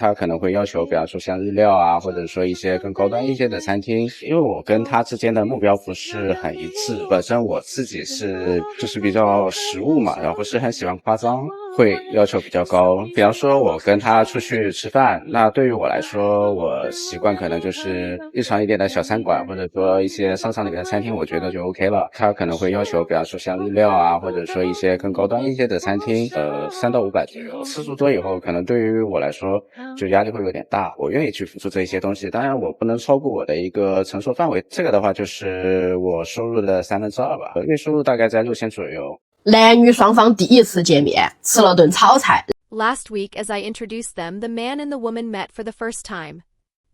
他可能会要求，比方说像日料啊，或者说一些更高端一些的餐厅。因为我跟他之间的目标不是很一致，本身我自己是就是比较实务嘛，然后不是很喜欢夸张，会要求比较高。比方说我跟他出去吃饭，那对于我来说，我习惯可能就是日常一点的小餐馆，或者说一些商场里面的餐厅，我觉得就 OK 了。他可能会要求，比方说像日料啊，或者说一些更高端一些的餐厅，300到500左右。次数多以后，可能对于我来说就压力会有点大，我愿意去付出这些东西，当然我不能超过我的一个承受范围。这个的话就是我收入的2/3吧，月收入大概在6000左右。男女双方第一次见面，吃了顿炒菜。Last week, as I introduced them, the man and the woman met for the first time.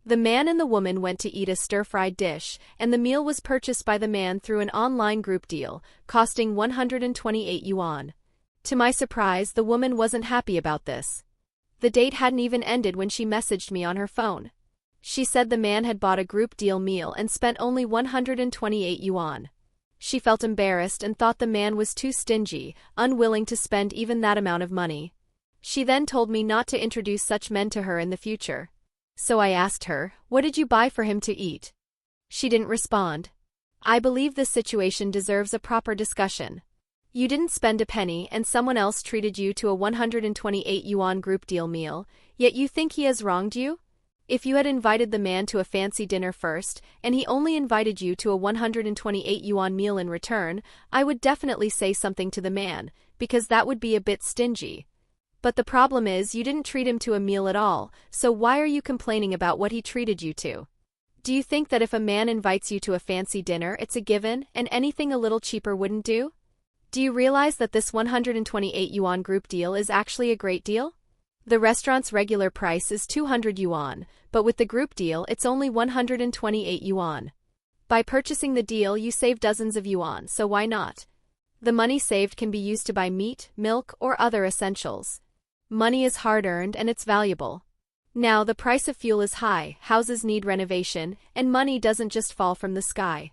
The man and the woman went to eat a stir-fried dish, and the meal was purchased by the man through an online group deal, costing 128 yuan. To my surprise, the woman wasn't happy about this. The date hadn't even ended when she messaged me on her phone. She said the man had bought a group deal meal and spent only 128 yuan. She felt embarrassed and thought the man was too stingy, unwilling to spend even that amount of money. She then told me not to introduce such men to her in the future. So I asked her, "What did you buy for him to eat?" She didn't respond. I believe this situation deserves a proper discussion. You didn't spend a penny and someone else treated you to a 128 yuan group deal meal, yet you think he has wronged you? If you had invited the man to a fancy dinner first, and he only invited you to a 128 yuan meal in return, I would definitely say something to the man, because that would be a bit stingy. But the problem is you didn't treat him to a meal at all, so why are you complaining about what he treated you to? Do you think that if a man invites you to a fancy dinner it's a given, and anything a little cheaper wouldn't do? Do you realize that this 128 yuan group deal is actually a great deal? The restaurant's regular price is 200 yuan, but with the group deal it's only 128 yuan. By purchasing the deal you save dozens of yuan, so why not? The money saved can be used to buy meat, milk, or other essentials. Money is hard-earned and it's valuable. Now the price of fuel is high, houses need renovation, and money doesn't just fall from the sky.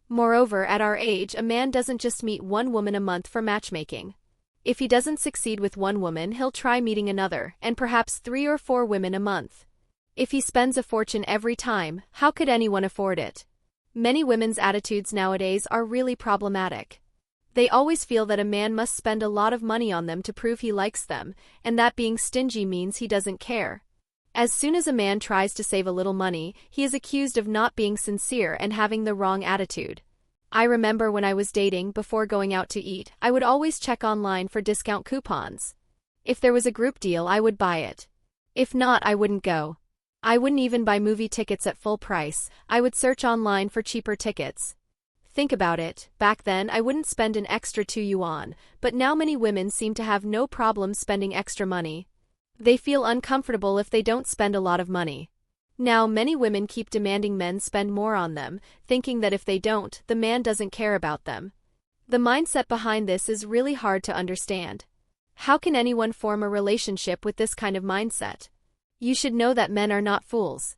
Moreover, at our age, a man doesn't just meet one woman a month for matchmaking. If he doesn't succeed with one woman, he'll try meeting another, and perhaps 3 or 4 women a month. If he spends a fortune every time, how could anyone afford it? Many women's attitudes nowadays are really problematic. They always feel that a man must spend a lot of money on them to prove he likes them, and that being stingy means he doesn't care. As soon as a man tries to save a little money, he is accused of not being sincere and having the wrong attitude. I remember when I was dating, before going out to eat, I would always check online for discount coupons. If there was a group deal, I would buy it. If not, I wouldn't go. I wouldn't even buy movie tickets at full price, I would search online for cheaper tickets. Think about it, back then I wouldn't spend an extra 2 yuan, but now many women seem to have no problem spending extra money. They feel uncomfortable if they don't spend a lot of money. Now many women keep demanding men spend more on them, thinking that if they don't, the man doesn't care about them. The mindset behind this is really hard to understand. How can anyone form a relationship with this kind of mindset? You should know that men are not fools.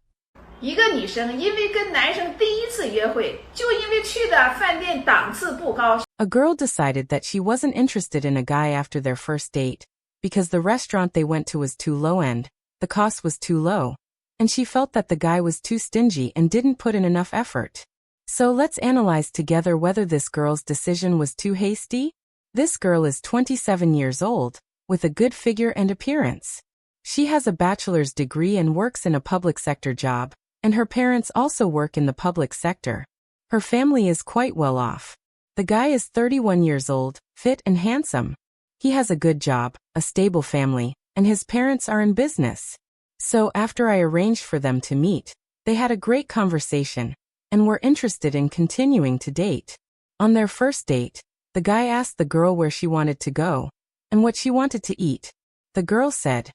一个女生因为跟男生第一次约会，就因为去的饭店档次不高。 A girl decided that she wasn't interested in a guy after their first date, because the restaurant they went to was too low-end, the cost was too low, and she felt that the guy was too stingy and didn't put in enough effort. So let's analyze together whether this girl's decision was too hasty. This girl is 27 years old, with a good figure and appearance. She has a bachelor's degree and works in a public sector job, and her parents also work in the public sector. Her family is quite well off. The guy is 31 years old, fit and handsome. He has a good job, a stable family, and his parents are in business. So after I arranged for them to meet, they had a great conversation, and were interested in continuing to date. On their first date, the guy asked the girl where she wanted to go, and what she wanted to eat. The girl said,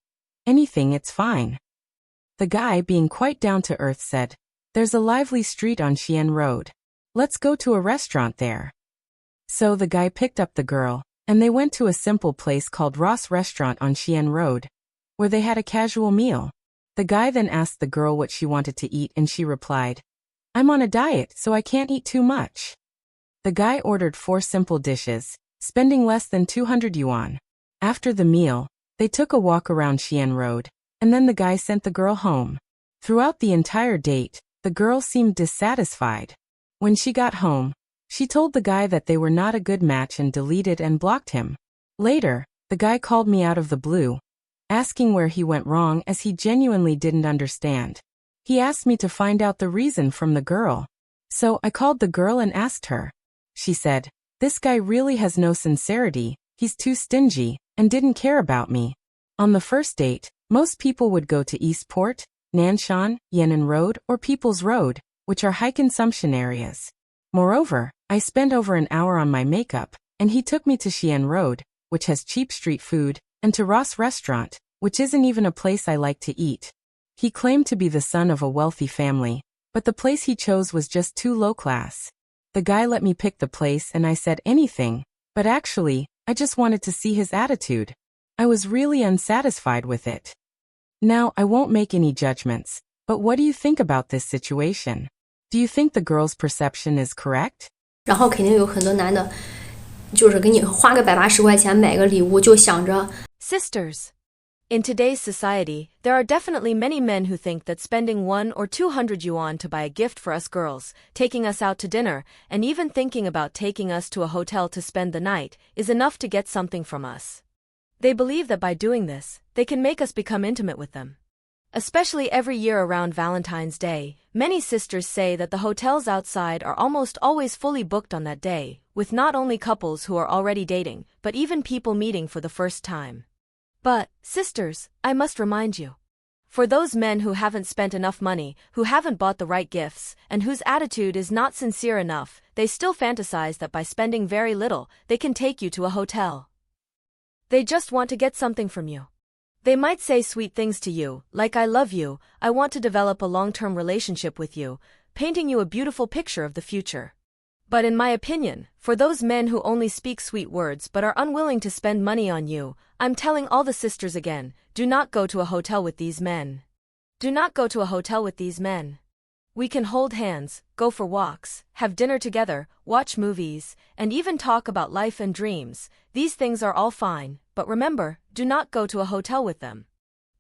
"Anything, it's fine." The guy, being quite down-to-earth, said, "There's a lively street on Xian Road. Let's go to a restaurant there." So the guy picked up the girl, and they went to a simple place called Ross Restaurant on Xian Road, where they had a casual meal. The guy then asked the girl what she wanted to eat, and she replied, "I'm on a diet, so I can't eat too much." The guy ordered 4 simple dishes, spending less than 200 yuan. After the meal, they took a walk around Xian Road, and then the guy sent the girl home. Throughout the entire date, the girl seemed dissatisfied. When she got home, she told the guy that they were not a good match and deleted and blocked him. Later, the guy called me out of the blue, asking where he went wrong as he genuinely didn't understand. He asked me to find out the reason from the girl. So I called the girl and asked her. She said, "This guy really has no sincerity, he's too stingy, and didn't care about me." On the first date, most people would go to Eastport, Nanshan, Yan'an Road, or People's Road, which are high consumption areas. Moreover, I spent over an hour on my makeup, and he took me to Xi'an Road, which has cheap street food, and to Ross Restaurant, which isn't even a place I like to eat. He claimed to be the son of a wealthy family, but the place he chose was just too low class. The guy let me pick the place and I said anything, but actually, I just wanted to see his attitude. I was really unsatisfied with it. Now, I won't make any judgments, but what do you think about this situation? Do you think the girl's perception is correct? 然后肯定有很多男的就是给你花个180块钱买个礼物就想着 Sisters. In today's society, there are definitely many men who think that spending 100 or 200 yuan to buy a gift for us girls, taking us out to dinner, and even thinking about taking us to a hotel to spend the night, is enough to get something from us. They believe that by doing this, they can make us become intimate with them. Especially every year around Valentine's Day, many sisters say that the hotels outside are almost always fully booked on that day, with not only couples who are already dating, but even people meeting for the first time. But, sisters, I must remind you. For those men who haven't spent enough money, who haven't bought the right gifts, and whose attitude is not sincere enough, they still fantasize that by spending very little, they can take you to a hotel. They just want to get something from you. They might say sweet things to you, like "I love you, I want to develop a long-term relationship with you," painting you a beautiful picture of the future. But in my opinion, for those men who only speak sweet words but are unwilling to spend money on you, I'm telling all the sisters again, do not go to a hotel with these men. Do not go to a hotel with these men. We can hold hands, go for walks, have dinner together, watch movies, and even talk about life and dreams. These things are all fine, but remember, do not go to a hotel with them.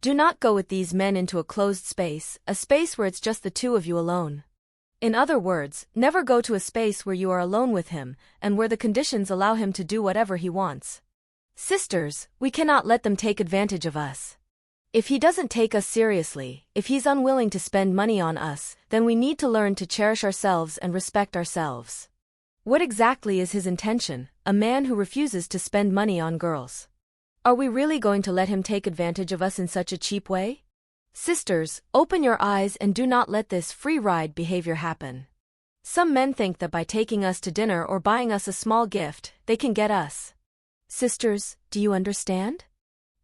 Do not go with these men into a closed space, a space where it's just the two of you alone. In other words, never go to a space where you are alone with him, and where the conditions allow him to do whatever he wants. Sisters, we cannot let them take advantage of us. If he doesn't take us seriously, if he's unwilling to spend money on us, then we need to learn to cherish ourselves and respect ourselves. What exactly is his intention, a man who refuses to spend money on girls? Are we really going to let him take advantage of us in such a cheap way? Sisters, open your eyes and do not let this free ride behavior happen. Some men think that by taking us to dinner or buying us a small gift, they can get us. Sisters, do you understand?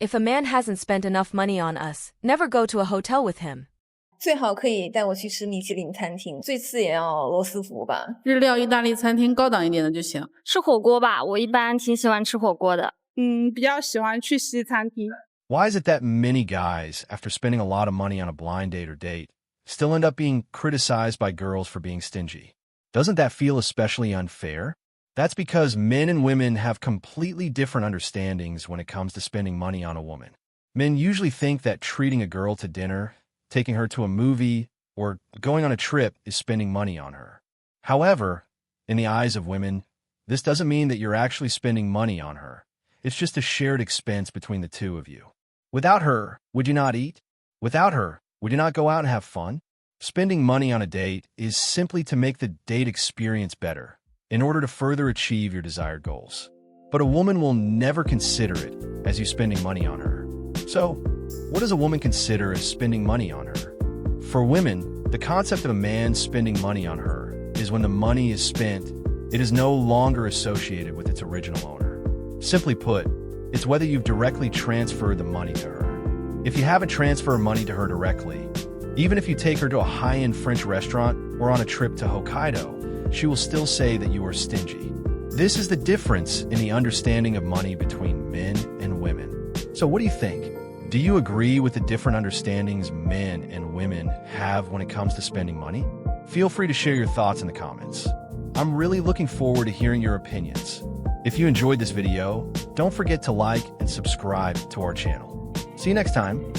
If a man hasn't spent enough money on us, never go to a hotel with him. 最好可以带我去吃米其林餐厅，最次也要罗斯福吧。日料意大利餐厅高档一点的就行。吃火锅吧，我一般挺喜欢吃火锅的。比较喜欢去西餐厅。Why is it that many guys, after spending a lot of money on a blind date or date, still end up being criticized by girls for being stingy? Doesn't that feel especially unfair? That's because men and women have completely different understandings when it comes to spending money on a woman. Men usually think that treating a girl to dinner, taking her to a movie, or going on a trip is spending money on her. However, in the eyes of women, this doesn't mean that you're actually spending money on her. It's just a shared expense between the two of you. Without her, would you not eat? Without her, would you not go out and have fun? Spending money on a date is simply to make the date experience better, in order to further achieve your desired goals. But a woman will never consider it as you spending money on her. So, what does a woman consider as spending money on her? For women, the concept of a man spending money on her is when the money is spent, it is no longer associated with its original owner. Simply put, it's whether you've directly transferred the money to her. If you haven't transferred money to her directly, even if you take her to a high-end French restaurant or on a trip to Hokkaido, she will still say that you are stingy. This is the difference in the understanding of money between men and women. So what do you think? Do you agree with the different understandings men and women have when it comes to spending money? Feel free to share your thoughts in the comments. I'm really looking forward to hearing your opinions. If you enjoyed this video, don't forget to like and subscribe to our channel. See you next time.